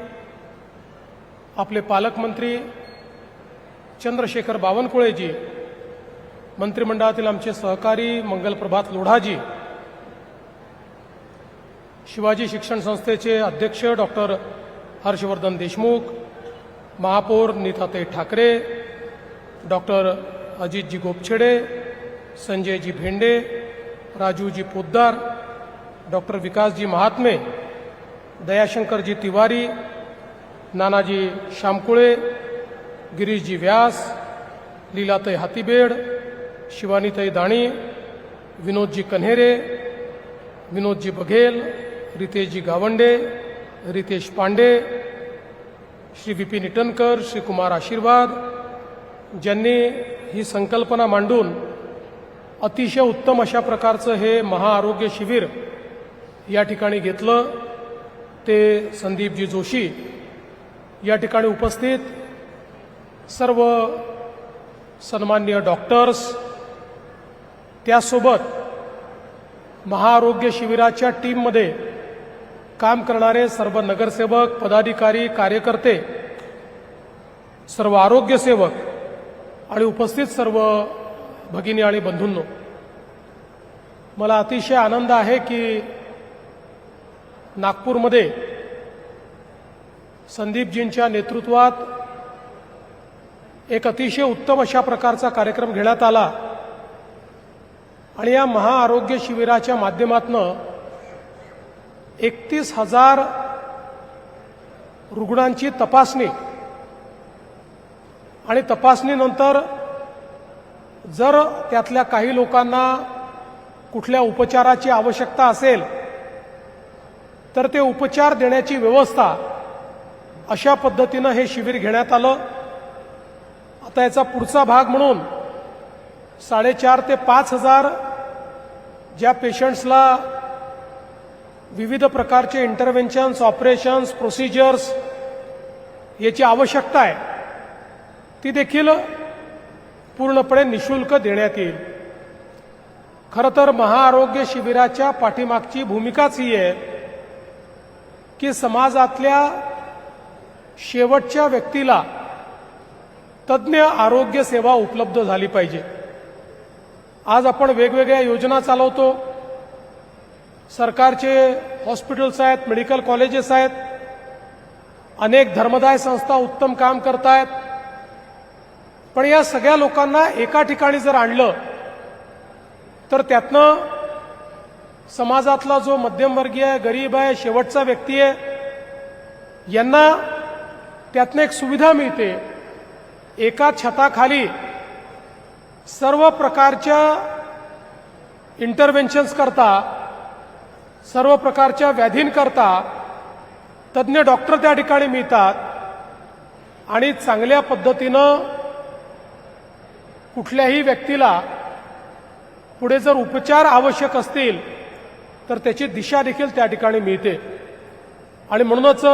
आपले पालकमंत्री चंद्रशेखर बावनकुळेजी, मंत्रिमंडळातील आमचे सहकारी मंगलप्रभात लोढाजी, शिवाजी शिक्षण संस्थेचे अध्यक्ष डॉक्टर हर्षवर्धन देशमुख, महापौर नीताताई ठाकरे, डॉक्टर अजितजी गोपछेडे, संजयजी भेंडे, राजूजी पोद्दार, डॉक्टर विकासजी महात्मे, दयाशंकरजी तिवारी, नानाजी शामकुळे, गिरीशजी व्यास, लीलाताई हातीबेड, शिवानीताई दाणी, विनोदजी कन्हेरे, विनोदजी बघेल, रितेशजी गावंडे, रितेश पांडे, श्री विपिन इटनकर, श्री कुमार आशीर्वाद, ज्यांनी ही संकल्पना मांडून अतिशय उत्तम अशा प्रकारचं हे महाआरोग्य शिबिर या ठिकाणी घेतलं, ते संदीपजी जोशी. या ठिकाणी उपस्थित सर्व सन्माननीय डॉक्टर्स, त्यासोबत महाआरोग्य शिबिराच्या टीममध्ये काम करणारे सर्व नगरसेवक, पदाधिकारी, कार्यकर्ते, सर्व आरोग्यसेवक आणि उपस्थित सर्व भगिनी आणि बंधूंनो, मला अतिशय आनंद आहे की नागपूरमध्ये संदीपजींच्या नेतृत्वात एक अतिशय उत्तम अशा प्रकारचा कार्यक्रम घेण्यात आला आणि या महाआरोग्य शिबिराच्या माध्यमातून 31,000 रुग्णांची तपासणी आणि तपासणीनंतर जर त्यातल्या काही लोकांना कुठल्या उपचाराची आवश्यकता असेल तर ते उपचार देण्याची व्यवस्था अशा पद्धतीनं हे शिबिर घेण्यात आलं. आता याचा पुढचा भाग म्हणून 4,500 ते 5,000 ज्या पेशंट्सला विविध प्रकारचे इंटरव्हेन्शन्स, ऑपरेशन्स, प्रोसिजर्स याची आवश्यकता आहे ती देखील पूर्णपणे निशुल्क देण्यात येईल. खरं तर महाआरोग्य शिबिराच्या पाठीमागची भूमिकाच ही आहे की समाजातल्या शेवटच्या व्यक्तीला तज्ज्ञ आरोग्य सेवा उपलब्ध झाली पाहिजे. आज आपण वेगवेगळ्या योजना चालवतो. सरकारचे हॉस्पिटल्स आहेत, मेडिकल कॉलेजेस आहेत, अनेक धर्मदाय संस्था उत्तम काम करत आहेत. पण या सगळ्या लोकांना एका ठिकाणी जर आणलं तर त्यातनं समाजातला जो मध्यमवर्गीय आहे, गरीब आहे, शेवटचा व्यक्ती आहे यांना त्यातनं एक सुविधा मिळते. एका छताखाली सर्व प्रकारच्या इंटरव्हेन्शन्स करता, सर्व प्रकारच्या व्याधींकरता तज्ज्ञ डॉक्टर त्या ठिकाणी मिळतात आणि चांगल्या पद्धतीनं कुठल्याही व्यक्तीला पुढे जर उपचार आवश्यक असतील तर त्याची दिशा देखील त्या ठिकाणी मिळते. आणि म्हणूनच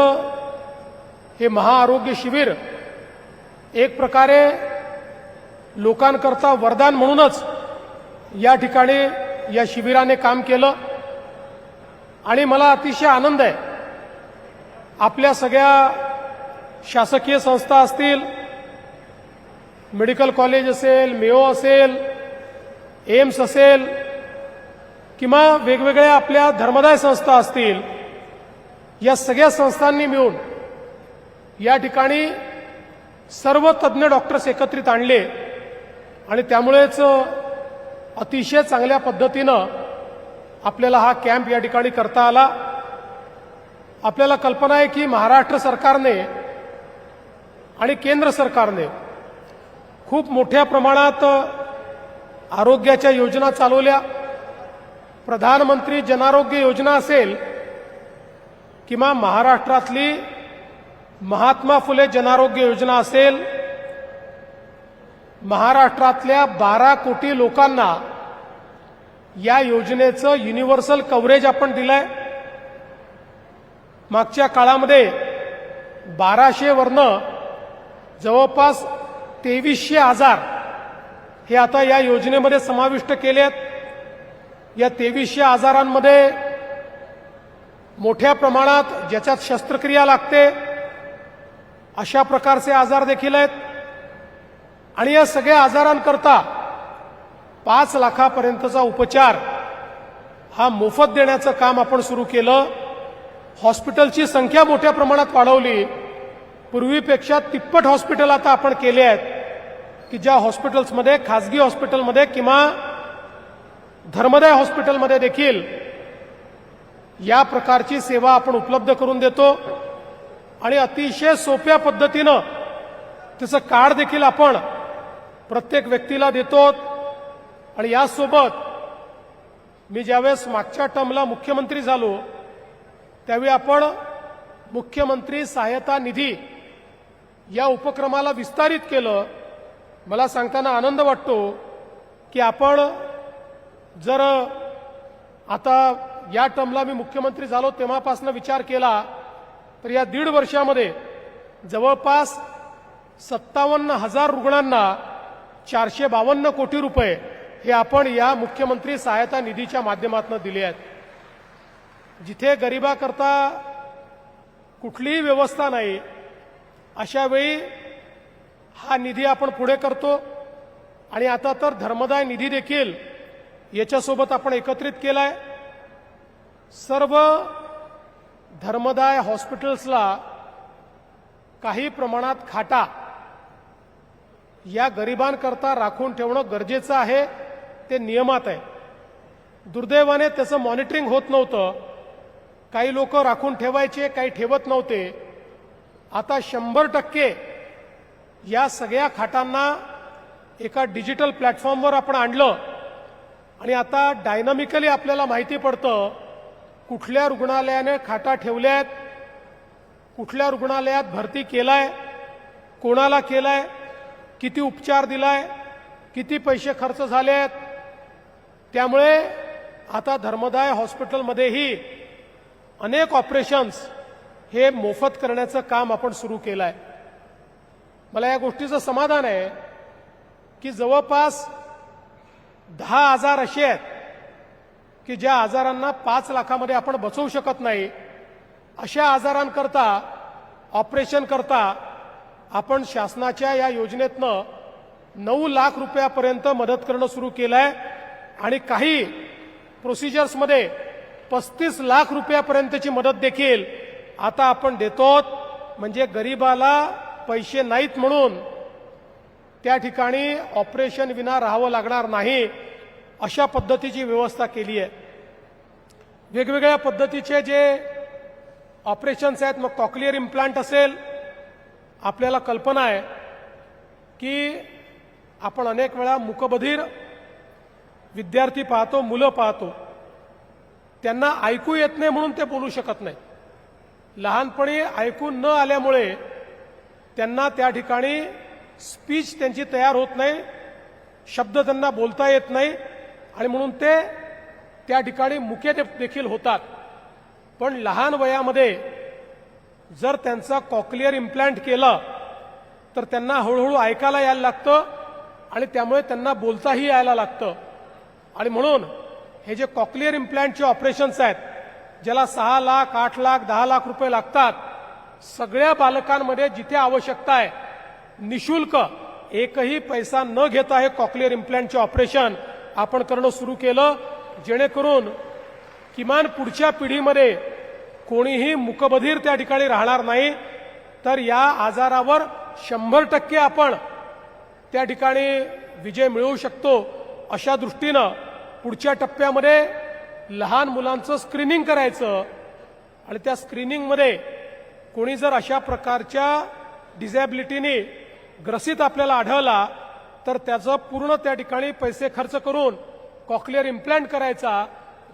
हे महाआरोग्य शिबिर एक प्रकारे लोकांकरता वरदान म्हणूनच या ठिकाणी या शिबिराने काम केलं. आणि मला अतिशय आनंद आहे आपल्या सगळ्या शासकीय संस्था असतील, मेडिकल कॉलेज असेल, मेयो असेल, एम्स असेल किंवा वेगवेगळ्या आपल्या धर्मदाय संस्था असतील, या सगळ्या संस्थांनी मिळून या ठिकाणी सर्व तज्ज्ञ डॉक्टर्स एकत्रित आणले आणि त्यामुळेच अतिशय चांगल्या पद्धतीनं आपल्याला हा कॅम्प या ठिकाणी करता आला. आपल्याला कल्पना आहे की महाराष्ट्र सरकारने आणि केंद्र सरकारने खूप मोठ्या प्रमाणात आरोग्याच्या योजना चालवल्या. प्रधानमंत्री जनारोग्य योजना असेल किंवा महाराष्ट्रातली महात्मा फुले जनारोग्य योजना असेल, महाराष्ट्रातल्या 12 कोटी लोकांना या योजनेचं युनिव्हर्सल कव्हरेज आपण दिलंय. मागच्या काळामध्ये 1200 वरनं जवळपास 2300 आजार हे आता या योजनेमध्ये समाविष्ट केले आहेत. या 2300 आजारांमध्ये मोठ्या प्रमाणात ज्याच्यात शस्त्रक्रिया लागते अशा प्रकारचे आजार देखील आहेत. आणि या सगळ्या आजारांकरता 5 लाखापर्यंतचा उपचार हा मोफत देण्याचं काम आपण सुरू केलं. हॉस्पिटलची संख्या मोठ्या प्रमाणात वाढवली. पूर्वीपेक्षा तिप्पट हॉस्पिटल आता आपण केले आहेत की ज्या हॉस्पिटल्समध्ये, खाजगी हॉस्पिटलमध्ये किंवा धर्मदाय हॉस्पिटलमध्ये देखील या प्रकारची सेवा आपण उपलब्ध करून देतो. आणि अतिशय सोप्या पद्धतीनं त्याचं कार्ड देखील आपण प्रत्येक व्यक्तीला देतो. आणि यासोबत मी ज्यावेळेस मागच्या टर्मला मुख्यमंत्री झालो त्यावेळी आपण मुख्यमंत्री सहायता निधी या उपक्रमाला विस्तारित केलं. मला सांगताना आनंद वाटतो की आपण जर आता या टर्मला मी मुख्यमंत्री झालो तेव्हापासून विचार केला तर या 1.5 वर्षामध्ये जवळपास 57,000 रुग्णांना 452 कोटी रुपये हे आपण या मुख्यमंत्री सहायता निधीच्या माध्यमातून दिले आहेत. जिथे गरिबाकरता कुठलीही व्यवस्था नाही अशा वेळी हा निधी आपण पुढे करतो. आणि आता तर धर्मदाय निधी देखील याच्यासोबत आपण एकत्रित केलाय. सर्व धर्मदाय हॉस्पिटल्सला काही प्रमाणात खाटा या गरिबांकरता राखून ठेवणं गरजेचं आहे. ते नियमात आहे. दुर्दैवाने त्याचं मॉनिटरिंग होत नव्हतं. काही लोक राखून ठेवायचे, काही ठेवत नव्हते. आता 100% या सगळ्या खाटांना एका डिजिटल प्लॅटफॉर्मवर आपण आणलं आणि आता डायनामिकली आपल्याला माहिती पडतं कुठल्या रुग्णालयाने खाटा ठेवल्यात, कुठल्या रुग्णालयात भरती केलाय, कोणाला केलाय, किती उपचार दिलाय, किती पैसे खर्च झाले आहेत. त्यामुळे आता धर्मदाय हॉस्पिटलमध्येही अनेक ऑपरेशन्स हे मोफत करण्याचं काम आपण सुरू केलं आहे. मला या गोष्टीचं समाधान आहे की जवळपास 10,000 असे आहेत की ज्या आजारांना 5 लाखामध्ये आपण बचवू शकत नाही, अशा आजारांकरता ऑपरेशन करता आपण शासनाच्या या योजनेतनं 9 लाख रुपयापर्यंत मदत करणं सुरू केलं आहे आणि काही प्रोसिजर्समध्ये 35 लाख रुपयापर्यंतची मदत देखील आता आपण देतो. म्हणजे गरिबाला पैसे नाहीत म्हणून त्या ठिकाणी ऑपरेशन विना राहावं लागणार नाही, अशा पद्धतीची व्यवस्था केली आहे. वेगवेगळ्या पद्धतीचे जे ऑपरेशन्स आहेत, मग कॉक्लिअर इम्प्लांट असेल, आपल्याला कल्पना आहे की आपण अनेक वेळा मूकबधीर विद्यार्थी पाहतो, मुलं पाहतो, त्यांना ऐकू येत नाही म्हणून ते बोलू शकत नाही. लहानपणी ऐकून न आल्यामुळे त्यांना त्या ठिकाणी स्पीच त्यांची तयार होत नाही, शब्द त्यांना बोलता येत नाही आणि म्हणून ते त्या ठिकाणी मुके देखील होतात. पण लहान वयामध्ये जर त्यांचा कॉक्लिअर इम्प्लांट केलं तर त्यांना हळूहळू ऐकायला यायला लागतं आणि त्यामुळे त्यांना बोलताही यायला लागतं. आणि म्हणून हे जे कॉक्लिअर इम्प्लांटचे ऑपरेशन्स आहेत, ज्याला 6 लाख, 8 लाख, 10 लाख रुपये लागतात, सगळ्या बालकांमध्ये जिथे आवश्यकता आहे निशुल्क, एकही पैसा न घेता हे कॉक्लिअर इम्प्लांटचे ऑपरेशन आपण करणं सुरू केलं, जेणेकरून किमान पुढच्या पिढीमध्ये कोणीही मूकबधीर त्या ठिकाणी राहणार नाही. तर या आजारावर 100% आपण त्या ठिकाणी विजय मिळवू शकतो. अशा दृष्टीनं पुढच्या टप्प्यामध्ये लहान मुलांचं स्क्रीनिंग करायचं आणि त्या स्क्रीनिंगमध्ये कोणी जर अशा प्रकारच्या डिझॅबिलिटीने ग्रसित आपल्याला आढळला तर त्याचं पूर्ण त्या ठिकाणी पैसे खर्च करून कॉक्लिअर इम्प्लांट करायचा,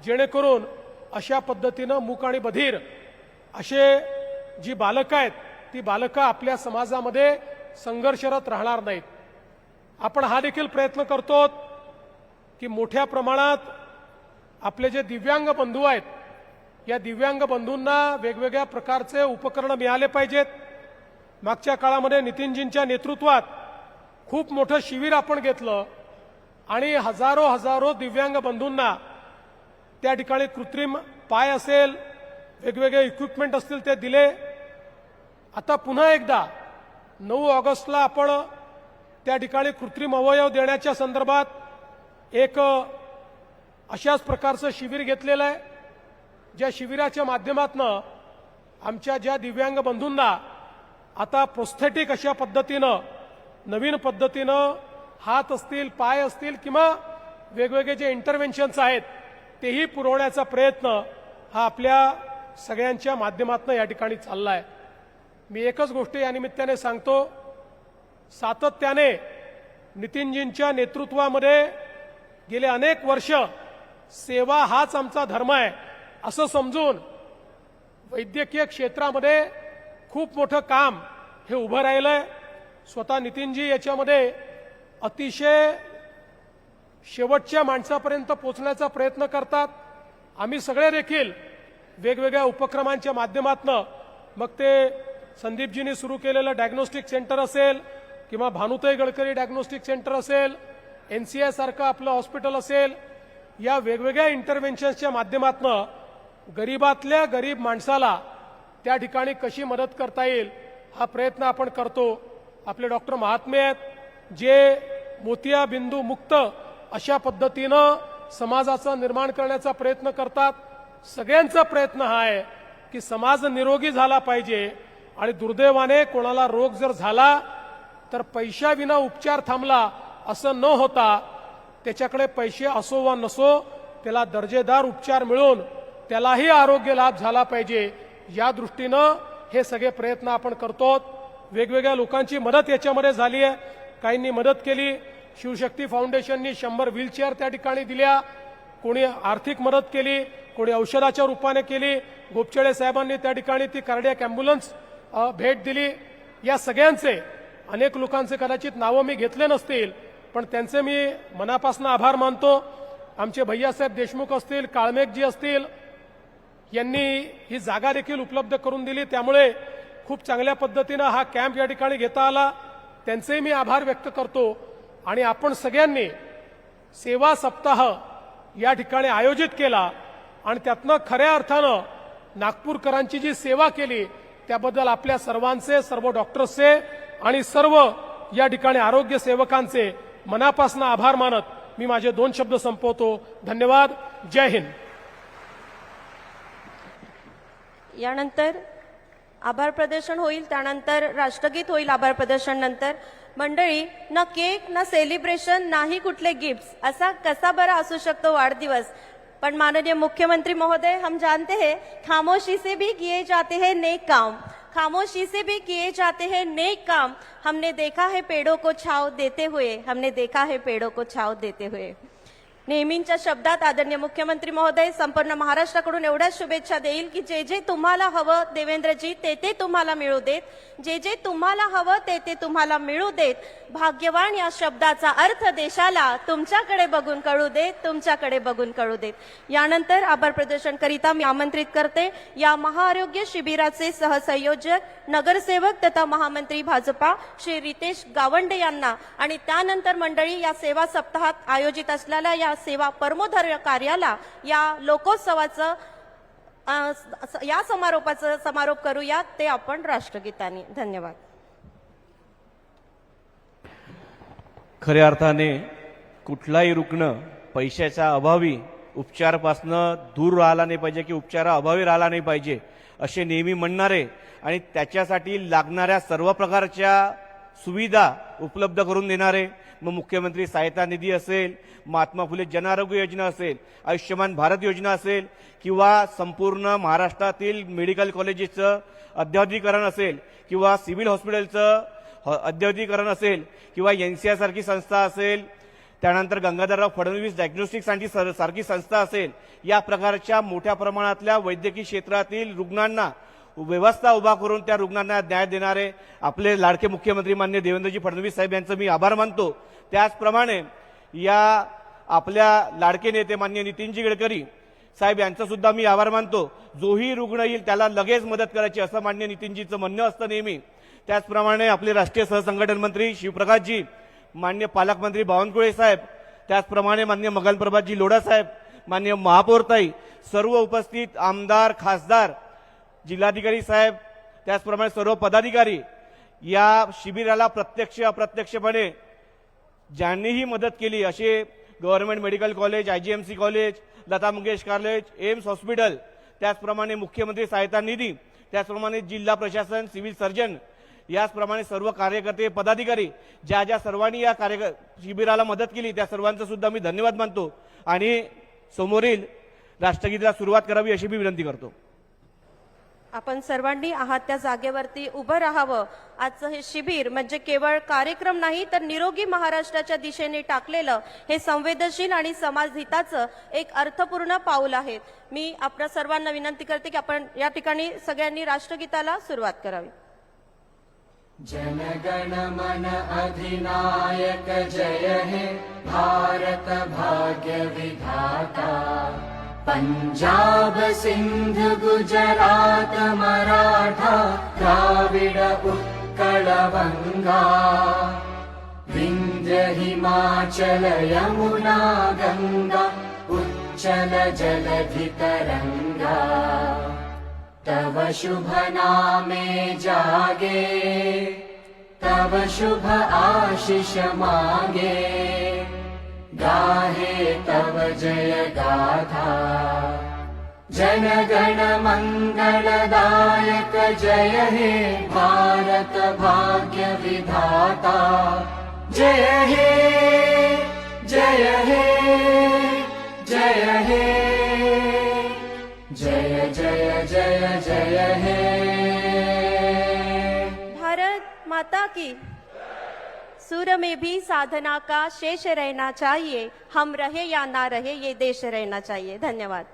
जेणेकरून अशा पद्धतीनं मूक आणि बधीर असे जी बालकं आहेत ती बालकं आपल्या समाजामध्ये संघर्षरत राहणार नाहीत. आपण हा देखील प्रयत्न करतो की मोठ्या प्रमाणात आपले जे दिव्यांग बंधू आहेत, या दिव्यांग बंधूंना वेगवेगळ्या प्रकारचे उपकरणं मिळाले पाहिजेत. मागच्या काळामध्ये नितीनजींच्या नेतृत्वात खूप मोठं शिबिर आपण घेतलं आणि हजारो दिव्यांग बंधूंना त्या ठिकाणी कृत्रिम पाय असेल, वेगवेगळे इक्विपमेंट असतील ते दिले. आता पुन्हा एकदा 9 ऑगस्टला आपण त्या ठिकाणी कृत्रिम अवयव देण्याच्या संदर्भात एक अशाच प्रकारचं शिबिर घेतलेलं आहे, ज्या शिबिराच्या माध्यमातून आमच्या ज्या दिव्यांग बंधूंना आता प्रोस्थेटिक अशा पद्धतीनं, नवीन पद्धतीनं हात असतील, पाय असतील किंवा वेगवेगळे जे इंटरव्हेन्शन्स आहेत तेही पुरवण्याचा प्रयत्न हा आपल्या सगळ्यांच्या माध्यमातून या ठिकाणी चालला आहे. मी एकच गोष्ट या निमित्ताने सांगतो, सातत्याने नितीनजींच्या नेतृत्वामध्ये गेले अनेक वर्ष सेवा हाच आमचा धर्म आहे असं समजून वैद्यकीय क्षेत्रामध्ये खूप मोठं काम हे उभं राहिलंय. स्वतः नितीनजी याच्यामध्ये अतिशय शेवटच्या माणसापर्यंत पोहोचण्याचा प्रयत्न करतात. आम्ही सगळे देखील वेगवेगळ्या उपक्रमांच्या माध्यमातून, मग ते संदीपजींनी सुरू केलेलं डायग्नोस्टिक सेंटर असेल किंवा भानुताई गडकरी डायग्नोस्टिक सेंटर असेल, NCI सारखं आपलं हॉस्पिटल असेल, या वेगवेगळ्या इंटरव्हेन्शन्सच्या माध्यमातून गरीबातल्या गरीब माणसाला त्या ठिकाणी कशी मदत करता येईल हा प्रयत्न आपण करतो. आपले डॉक्टर महात्मे आहेत, जे मोतियाबिंदू मुक्त अशा पद्धतीनं समाजाचं निर्माण करण्याचा प्रयत्न करतात. सगळ्यांचा प्रयत्न हा आहे की समाज निरोगी झाला पाहिजे आणि दुर्दैवाने कोणाला रोग जर झाला तर पैशाविना उपचार थांबला असं न होता त्याच्याकडे पैसे असो वा नसो त्याला दर्जेदार उपचार मिळून त्यालाही आरोग्य लाभ झाला पाहिजे, या दृष्टीनं हे सगळे प्रयत्न आपण करतो. वेगवेगळ्या लोकांची मदत याच्यामध्ये झाली आहे. काहींनी मदत केली. शिवशक्ती फाउंडेशननी 100 व्हीलचेअर त्या ठिकाणी दिल्या. कोणी आर्थिक मदत केली, कोणी औषधाच्या रूपाने केली. गोपचेळे साहेबांनी त्या ठिकाणी ती कार्डियक ॲम्ब्युलन्स भेट दिली. या सगळ्यांचे, अनेक लोकांचे कदाचित नावं मी घेतले नसतील, पण त्यांचे मी मनापासून आभार मानतो. आमचे भैयासाहेब देशमुख असतील, काळमेघजी असतील, यांनी ही जागा देखील उपलब्ध करून दिली. त्यामुळे खूप चांगल्या पद्धतीनं हा कॅम्प या ठिकाणी घेता आला. त्यांचेही मी आभार व्यक्त करतो. आणि आपण सगळ्यांनी सेवा सप्ताह या ठिकाणी आयोजित केला आणि त्यातनं खऱ्या अर्थानं नागपूरकरांची जी सेवा केली त्याबद्दल आपल्या सर्वांचे, सर्व डॉक्टर्सचे आणि सर्व या ठिकाणी आरोग्य सेवकांचे मनापासून आभार मानत मी माझे 2 शब्द संपवतो. धन्यवाद. जय हिंद. यानंतर आभार प्रदर्शन होईल, त्यानंतर राष्ट्रगीत होईल. आभार प्रदर्शन नंतर मंडळी, ना केक ना सेलिब्रेशन नाही कुठले गिफ्ट्स, असा कसा बरा असू शकतो वाढदिवस. पण माननीय मुख्यमंत्री महोदय, हम जानते हैं खामोशी से भी किए जाते हैं नेक काम, खामोशी से भी किए जाते हैं नेक काम. हमने देखा है पेड़ों को छाव देते हुए, हमने देखा है पेड़ों को छाव देते हुए. नेहमींच्या शब्दात आदरणीय मुख्यमंत्री महोदय संपूर्ण महाराष्ट्राकडून एवढ्याच शुभेच्छा देईल की जे जे तुम्हाला हवं देवेंद्रजी ते ते तुम्हाला मिळू देत, जे जे तुम्हाला हवं ते ते तुम्हाला मिळू देत. भाग्यवान या शब्दाचा अर्थ देशाला तुमच्याकडे बघून कळू देत, तुमच्याकडे बघून कळू देत. यानंतर आभार प्रदर्शन करिता मी आमंत्रित करते या महाआरोग्य शिबिराचे सहसंयोजक नगरसेवक तथा महामंत्री भाजपा श्री रितेश गावंडे यांना. आणि त्यानंतर मंडळी, या सेवा सप्ताहात आयोजित असलेल्या या सेवा परमोधर्य कार्याला, या लोकोत्सवाचं या समारोपाचं समारोप करूयात ते आपण राष्ट्रगीताने. धन्यवाद. खऱ्या अर्थाने कुठलाही रुग्ण पैशाच्या अभावी उपचारापासून दूर राहिला नाही पाहिजे की उपचाराअभावी राहिला नाही पाहिजे असे नेहमी म्हणणारे आणि त्याच्यासाठी लागणाऱ्या सर्व प्रकारच्या सुविधा उपलब्ध करून देणारे, मग मुख्यमंत्री सहायता निधी असेल, महात्मा फुले जन आरोग्य योजना असेल, आयुष्यमान भारत योजना असेल किंवा संपूर्ण महाराष्ट्रातील मेडिकल कॉलेजेसचं अद्ययावतीकरण असेल किंवा सिव्हिल हॉस्पिटलचं अद्ययावतीकरण असेल किंवा NCI सारखी संस्था असेल, त्यानंतर गंगाधरराव फडणवीस डायग्नोस्टिक सारखी संस्था असेल, या प्रकारच्या मोठ्या प्रमाणातल्या वैद्यकीय क्षेत्रातील रुग्णांना व्यवस्था उभा करून त्या रुग्णांना न्याय देणारे आपले लाडके मुख्यमंत्री माननीय देवेंद्रजी फडणवीस साहेब यांचं मी आभार मानतो. त्याचप्रमाणे या आपल्या लाडके नेते माननीय नितीनजी गडकरी साहेब यांचा सुद्धा मी आभार मानतो. जोही रुग्ण येईल त्याला लगेच मदत करायची असं माननीय नितीनजीचं म्हणणं असतं नेहमी. त्याचप्रमाणे आपले राष्ट्रीय सहसंघटन मंत्री शिवप्रकाशजी, माननीय पालकमंत्री बावनकुळे साहेब, त्याचप्रमाणे माननीय मगनप्रभातजी लोढा साहेब, माननीय महापौरताई, सर्व उपस्थित आमदार, खासदार, जिल्हाधिकारी साहेब, त्याचप्रमाणे सर्व पदाधिकारी, या शिबिराला प्रत्यक्ष अप्रत्यक्षपणे ज्यांनीही मदत केली असे government medical college, IGMC college, Lata Mangeshkar college, AIIMS hospital, त्याचप्रमाणे मुख्यमंत्री सहायता निधी, त्याचप्रमाणे जिल्हा प्रशासन, सिव्हिल सर्जन, याचप्रमाणे सर्व कार्यकर्ते, पदाधिकारी, ज्या सर्वांनी या शिबिराला मदत केली त्या सर्वांचं सुद्धा मी धन्यवाद मानतो आणि समोरील राष्ट्रगीताला सुरुवात करावी अशी मी विनंती करतो. आपण सर्वांनी आहात त्या जागेवरती उभं राहावं. आजचं हे शिबिर म्हणजे केवळ कार्यक्रम नाही तर निरोगी महाराष्ट्राच्या दिशेने टाकलेलं हे संवेदनशील आणि समाजहिताचं एक अर्थपूर्ण पाऊल आहे. मी आपल्या सर्वांना विनंती करते की आपण या ठिकाणी सगळ्यांनी राष्ट्रगीताला सुरुवात करावी. जनगण मन अधिनायक जय हे भारत भाग्य विधाता, पंजाब सिंध गुजरात मराठा द्राविड उत्कल गंगा, विंध्य हिमाचल यमुना गंगा उच्चल जलधि तरंगा, तव शुभ नामे जागे, तव शुभ आशीष मागे, गाहे तव जय गाथा, जन गण मंगलदायक जय हे भारत भाग्य विधाता, जय हे जय हे जय हे जय जय जय जय हे. भारत माता की। सुर में भी साधना का शेष रहना चाहिए, हम रहे या ना रहे ये देश रहना चाहिए। धन्यवाद।